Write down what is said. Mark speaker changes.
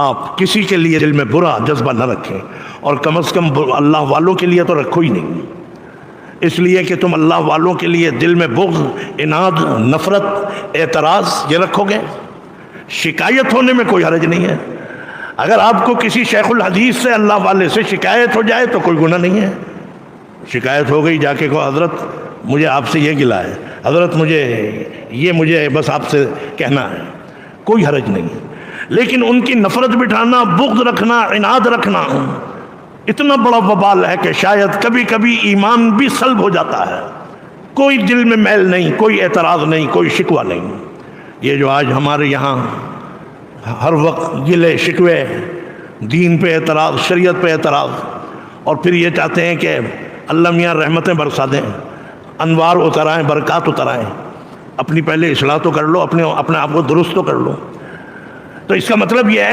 Speaker 1: آپ کسی کے لیے دل میں برا جذبہ نہ رکھیں، اور کم از کم اللہ والوں کے لیے تو رکھو ہی نہیں، اس لیے کہ تم اللہ والوں کے لیے دل میں بغض، اناد، نفرت، اعتراض یہ رکھو گے۔ شکایت ہونے میں کوئی حرج نہیں ہے، اگر آپ کو کسی شیخ الحدیث سے، اللہ والے سے شکایت ہو جائے تو کوئی گناہ نہیں ہے۔ شکایت ہو گئی، جا کے کہو حضرت مجھے آپ سے یہ گلہ ہے، حضرت مجھے بس آپ سے کہنا ہے، کوئی حرج نہیں۔ لیکن ان کی نفرت بٹھانا، بغض رکھنا، عناد رکھنا اتنا بڑا وبال ہے کہ شاید کبھی کبھی ایمان بھی سلب ہو جاتا ہے۔ کوئی دل میں میل نہیں، کوئی اعتراض نہیں، کوئی شکوہ نہیں۔ یہ جو آج ہمارے یہاں ہر وقت گلے شکوے، دین پہ اعتراض، شریعت پہ اعتراض، اور پھر یہ چاہتے ہیں کہ اللہ میاں رحمتیں برسا دیں، انوار اتر آئیں، برکات اتر آئیں۔ اپنی پہلے اصلاح تو کر لو، اپنے آپ کو درست تو کر لو۔ تو اس کا مطلب یہ ہے